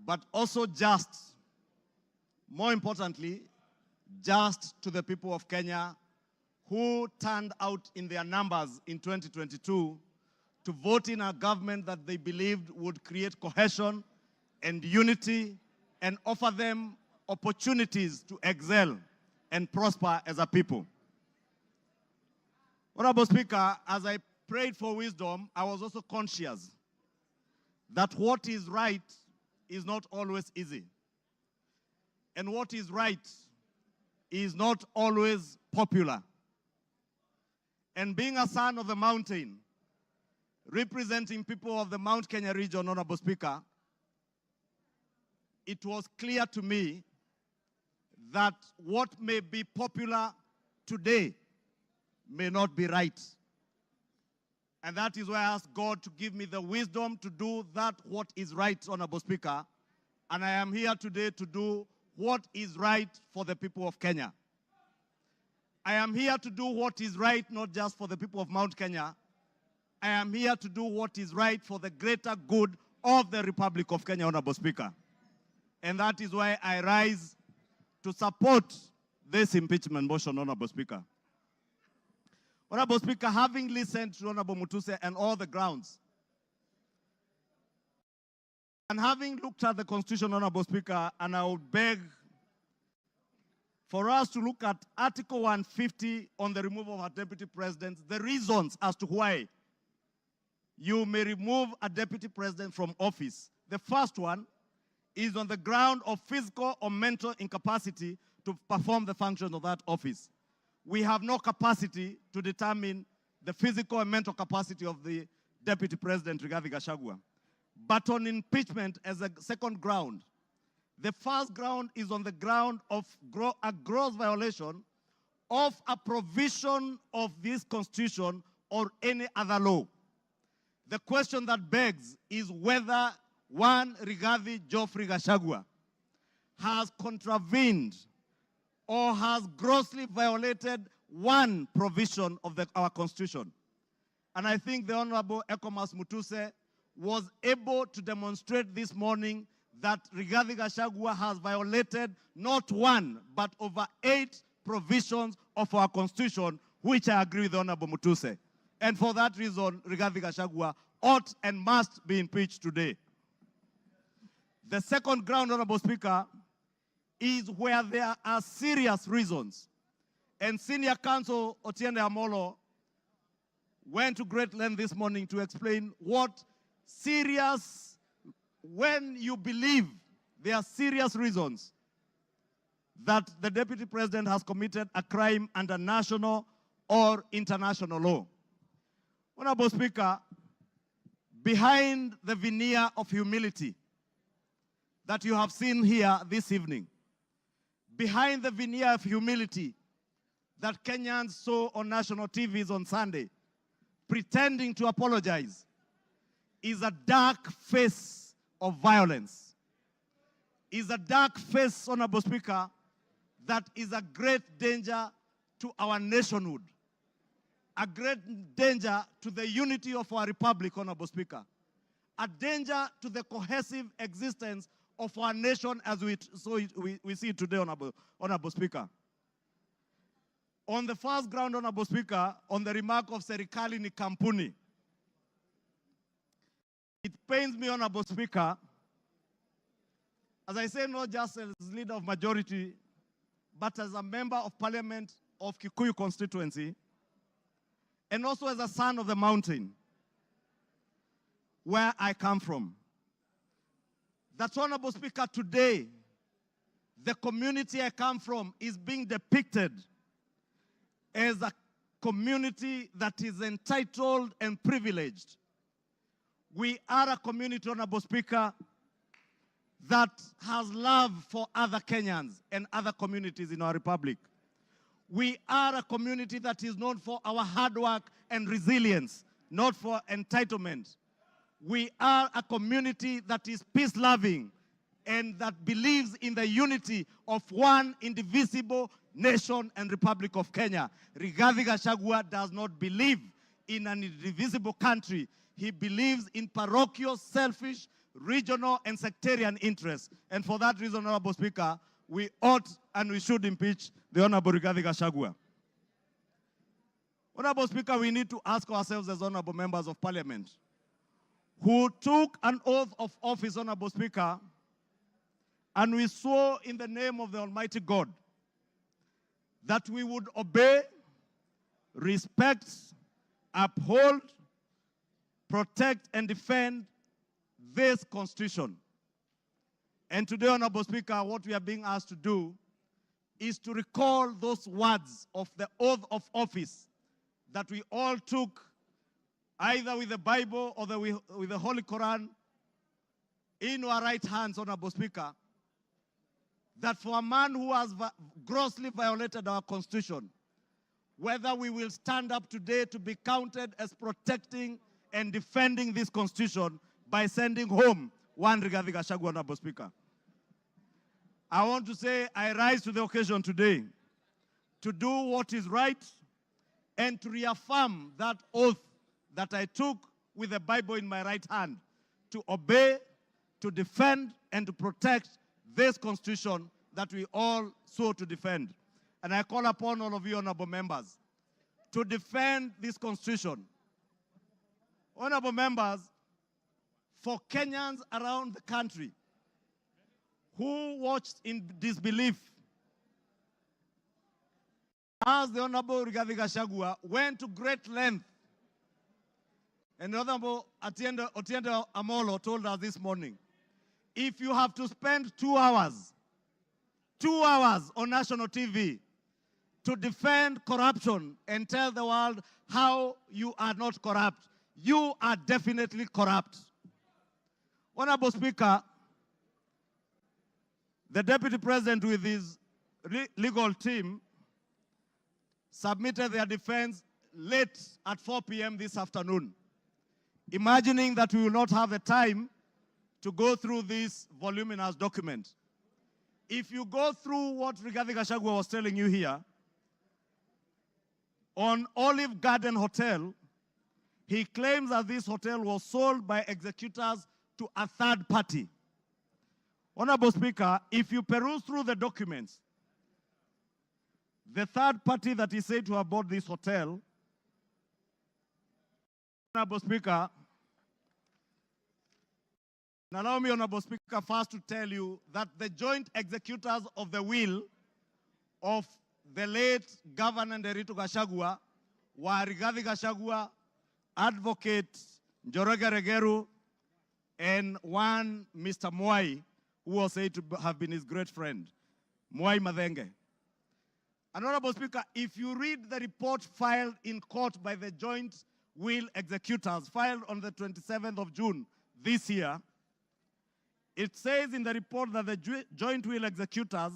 but also just, more importantly, just to the people of Kenya who turned out in their numbers in 2022 to vote in a government that they believed would create cohesion and unity and offer them opportunities to excel and prosper as a people. Honorable Speaker, as I prayed for wisdom, I was also conscious that what is right is not always easy. And what is right is not always popular. And being a son of the mountain, representing people of the Mount Kenya region, Honorable Speaker, it was clear to me that what may be popular today may not be right. And that is why I asked God to give me the wisdom to do that what is right, Honorable Speaker. And I am here today to do what is right for the people of Kenya. I am here to do what is right, not just for the people of Mount Kenya. I am here to do what is right for the greater good of the Republic of Kenya, Honorable Speaker. And that is why I rise to support this impeachment motion, Honorable Speaker. Honorable Speaker, having listened to Honorable Mutuse and all the grounds, and having looked at the Constitution, Honorable Speaker, and I would beg for us to look at Article 150 on the removal of a deputy president, the reasons as to why you may remove a deputy president from office. The first one is on the ground of physical or mental incapacity to perform the functions of that office. We have no capacity to determine the physical and mental capacity of the Deputy President, Rigathi Gachagua. But on impeachment as a second ground, the first ground is on the ground of a gross violation of a provision of this Constitution or any other law. The question that begs is whether one Rigathi Geoffrey Gachagua has contravened or has grossly violated one provision of our Constitution. And I think the Honorable Ekomas Mutuse was able to demonstrate this morning that Rigathi Gachagua has violated not one, but over 8 provisions of our Constitution, which I agree with the Honorable Mutuse. And for that reason, Rigathi Gachagua ought and must be impeached today. The second ground, Honorable Speaker, is where there are serious reasons. And Senior Counsel Otiende Amolo went to great length this morning to explain what serious, when you believe there are serious reasons that the Deputy President has committed a crime under national or international law. Honorable Speaker, behind the veneer of humility that you have seen here this evening, behind the veneer of humility that Kenyans saw on national TVs on Sunday, pretending to apologize, is a dark face of violence. Is a dark face, Honorable Speaker, that is a great danger to our nationhood, a great danger to the unity of our republic, Honorable Speaker, a danger to the cohesive existence of our nation as we see it today, Honorable Speaker. On the first ground, Honorable Speaker, on the remark of Serikali ni kampuni, it pains me, Honorable Speaker, as I say, not just as leader of majority, but as a member of parliament of Kikuyu constituency, and also as a son of the mountain, where I come from. That, Honorable Speaker, today, the community I come from is being depicted as a community that is entitled and privileged. We are a community, Honorable Speaker, that has love for other Kenyans and other communities in our republic. We are a community that is known for our hard work and resilience, not for entitlement. We are a community that is peace-loving and that believes in the unity of one indivisible nation and Republic of Kenya. Rigathi Gachagua does not believe in an indivisible country. He believes in parochial, selfish, regional and sectarian interests. And for that reason, Honorable Speaker, we ought and we should impeach the Honorable Rigathi Gachagua. Honorable Speaker, we need to ask ourselves as honorable members of parliament, who took an oath of office, Honorable Speaker, and we swore in the name of the Almighty God that we would obey, respect, uphold, protect, and defend this Constitution. And today, Honorable Speaker, what we are being asked to do is to recall those words of the oath of office that we all took either with the Bible or with the Holy Quran in our right hands, Honorable Speaker, that for a man who has grossly violated our Constitution, whether we will stand up today to be counted as protecting and defending this Constitution by sending home one Rigathi Gachagua, Honorable Speaker. I want to say I rise to the occasion today to do what is right and to reaffirm that oath that I took with the Bible in my right hand, to obey, to defend, and to protect this Constitution that we all swore to defend. And I call upon all of you, honorable members, to defend this Constitution. Honorable members, for Kenyans around the country who watched in disbelief as the Honorable Rigathi Gachagua went to great length, and the Honorable Otiende Amolo told us this morning, if you have to spend 2 hours on national TV to defend corruption and tell the world how you are not corrupt, you are definitely corrupt. Honorable Speaker, the Deputy President with his legal team submitted their defense late at 4 p.m. this afternoon, imagining that we will not have the time to go through this voluminous document. If you go through what Rigathi Gachagua was telling you here, on Olive Garden Hotel, he claims that this hotel was sold by executors to a third party. Honorable Speaker, if you peruse through the documents, the third party that is said to have bought this hotel, Honorable Speaker, and allow me, Honorable Speaker, first to tell you that the joint executors of the will of the late Governor Nderitu Gachagua were Rigathi Gachagua, Advocate Njoroge Regeru, and one Mr. Mwai, who was said to have been his great friend, Mwai Madenge. And Honorable Speaker, if you read the report filed in court by the joint will executors, filed on the 27th of June this year, it says in the report that the joint will executors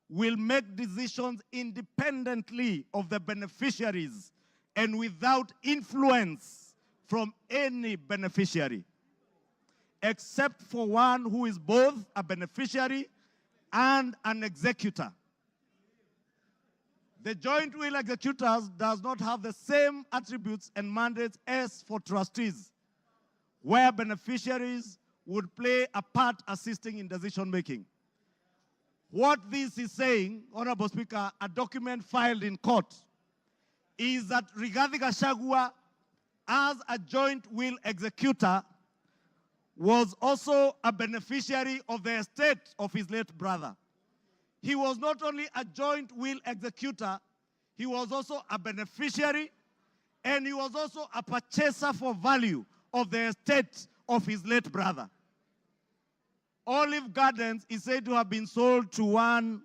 will make decisions independently of the beneficiaries and without influence from any beneficiary, except for one who is both a beneficiary and an executor. The joint will executors does not have the same attributes and mandates as for trustees, where beneficiaries would play a part assisting in decision making. What this is saying, Honorable Speaker, a document filed in court, is that Rigathi Gachagua, as a joint will executor, was also a beneficiary of the estate of his late brother. He was not only a joint will executor, he was also a beneficiary, and he was also a purchaser for value of the estate of his late brother. Olive Gardens is said to have been sold to one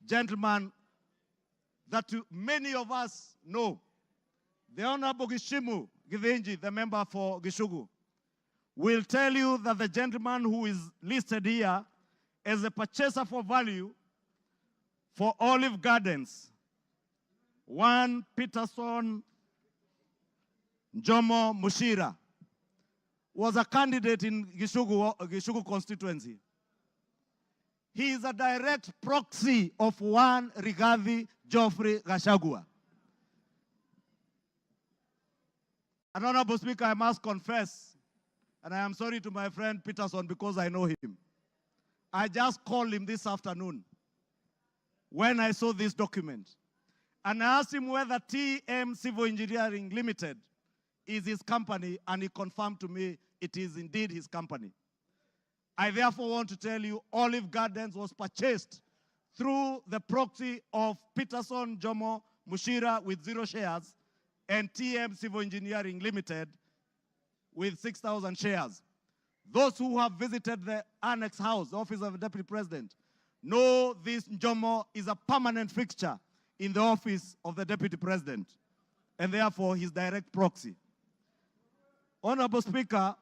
gentleman that many of us know, the Honorable Gishimu Githinji, the member for Gishugu, will tell you that the gentleman who is listed here as a purchaser for value for Olive Gardens, one Peterson Jomo Mushira, was a candidate in Gishugu constituency. He is a direct proxy of one Rigathi Geoffrey Gachagua. And Honorable Speaker, I must confess, And I am sorry to my friend Peterson because I know him. I just called him this afternoon when I saw this document. And I asked him whether TM Civil Engineering Limited is his company, and he confirmed to me it is indeed his company. I therefore want to tell you Olive Gardens was purchased through the proxy of Peterson Jomo Mushira with 0 shares and TM Civil Engineering Limited with 6,000 shares. Those who have visited the Annex House, the office of the Deputy President, know this Jomo is a permanent fixture in the office of the Deputy President, and therefore his direct proxy. Honorable Speaker,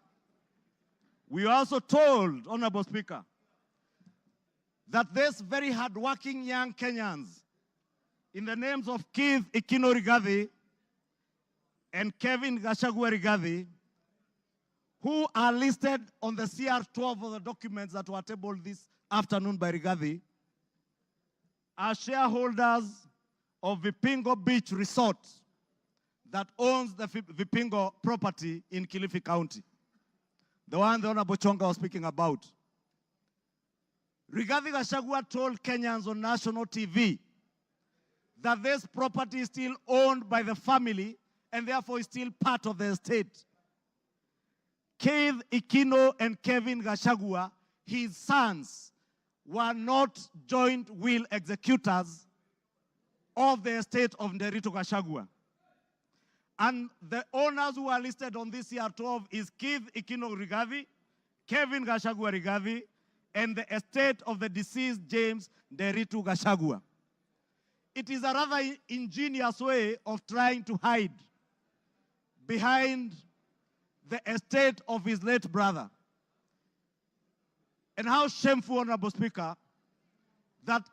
we are also told, Honorable Speaker, that these very hardworking young Kenyans, in the names of Keith Ikino Rigathi and Kevin Gachagua Rigathi, who are listed on the CR12 of the documents that were tabled this afternoon by Rigathi, are shareholders of Vipingo Beach Resort that owns the Vipingo property in Kilifi County, the one the Honorable Chonga was speaking about. Rigathi Gachagua told Kenyans on national TV that this property is still owned by the family and therefore is still part of the estate. Keith Ikino and Kevin Gachagua, his sons, were not joint will executors of the estate of Nderitu Gachagua. And the owners who are listed on this CR12 is Keith Ikino Rigathi, Kevin Gachagua Rigathi, and the estate of the deceased James Nderitu Gachagua. It is a rather ingenious way of trying to hide behind the estate of his late brother. And how shameful, Honorable Speaker, that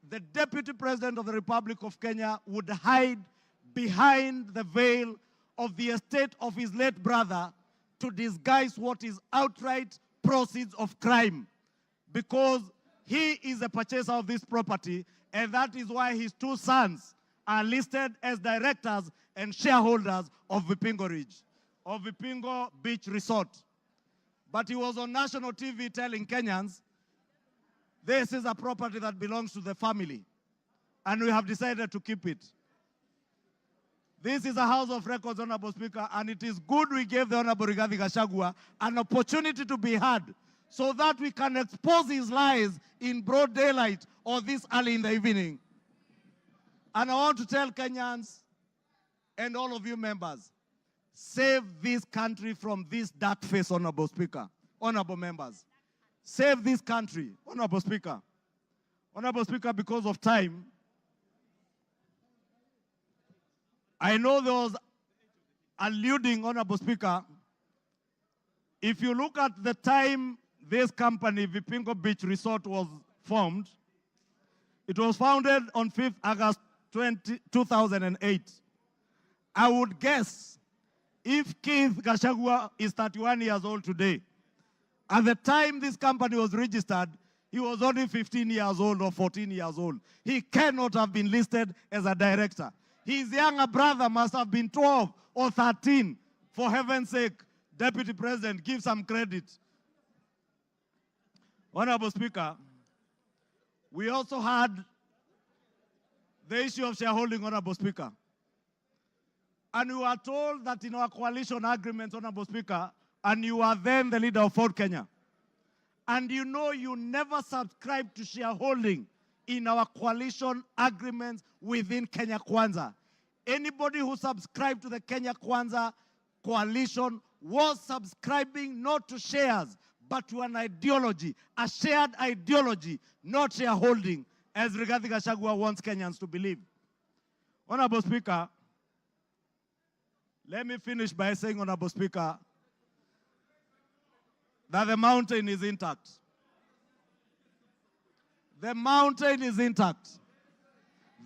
the Deputy President of the Republic of Kenya would hide behind the veil of the estate of his late brother to disguise what is outright proceeds of crime, because he is a purchaser of this property, and that is why his 2 sons are listed as directors and shareholders of Vipingo Ridge, of Vipingo Beach Resort. But he was on national TV telling Kenyans, this is a property that belongs to the family, and we have decided to keep it. This is a House of Records, Honorable Speaker, and it is good we gave the Honorable Rigathi Gachagua an opportunity to be heard so that we can expose his lies in broad daylight or this early in the evening. And I want to tell Kenyans and all of you members, save this country from this dark face, Honorable Speaker, honorable members. Save this country, Honorable Speaker. Honorable Speaker, because of time, I know there was alluding, Honorable Speaker, if you look at the time this company, Vipingo Beach Resort, was formed, it was founded on 5th August 2008. I would guess if Keith Gachagua is 31 years old today, at the time this company was registered, he was only 15 years old or 14 years old. He cannot have been listed as a director. His younger brother must have been 12 or 13. For heaven's sake, Deputy President, give some credit. Honorable Speaker, we also had the issue of shareholding, Honorable Speaker. And we were told that in our coalition agreement, Honorable Speaker, and you are then the leader of Ford Kenya, and you know you never subscribed to shareholding in our coalition agreements within Kenya Kwanza. Anybody who subscribed to the Kenya Kwanza coalition was subscribing not to shares, but to an ideology, a shared ideology, not shareholding, as Rigathi Gachagua wants Kenyans to believe. Honorable Speaker, let me finish by saying, Honorable Speaker, that the mountain is intact. The mountain is intact.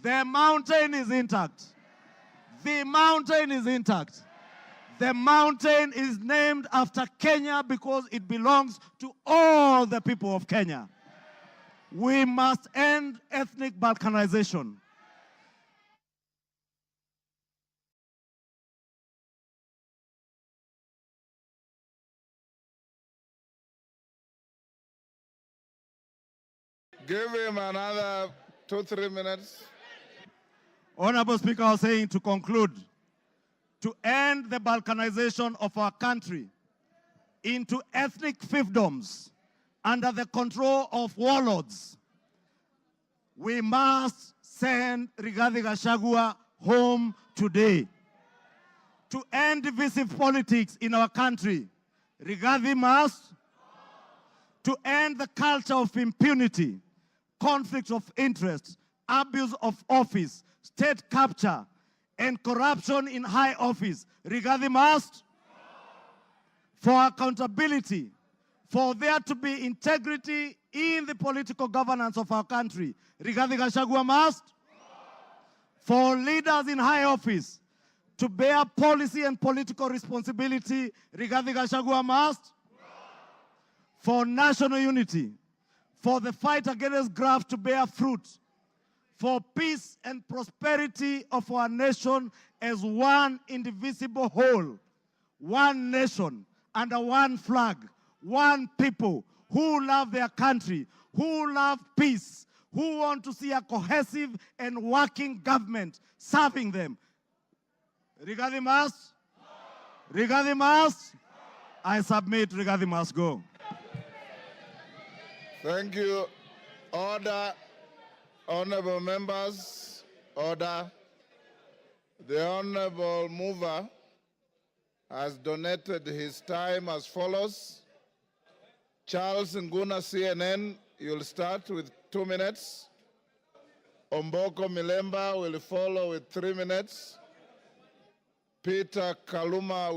The mountain is intact. The mountain is intact. The mountain is named after Kenya because it belongs to all the people of Kenya. We must end ethnic balkanization. Give him another 2-3 minutes. Honorable Speaker, I was saying to conclude, to end the balkanization of our country into ethnic fiefdoms under the control of warlords, we must send Rigathi Gachagua home today. To end divisive politics in our country, Rigathi must. To end the culture of impunity, conflict of interest, abuse of office, state capture, and corruption in high office, Rigathi must. For accountability, for there to be integrity in the political governance of our country, Rigathi Gachagua must. For leaders in high office to bear policy and political responsibility, Rigathi Gachagua must. For national unity, for the fight against graft to bear fruit, for peace and prosperity of our nation as one indivisible whole, one nation under one flag, one people who love their country, who love peace, who want to see a cohesive and working government serving them. Rigathi must. Rigathi must. I submit, Rigathi must go. Thank you. Order. Honorable members, order. The honorable mover has donated his time as follows. Charles Nguna, CNN, you'll start with 2 minutes. Omboko Milemba will follow with 3 minutes. Peter Kaluma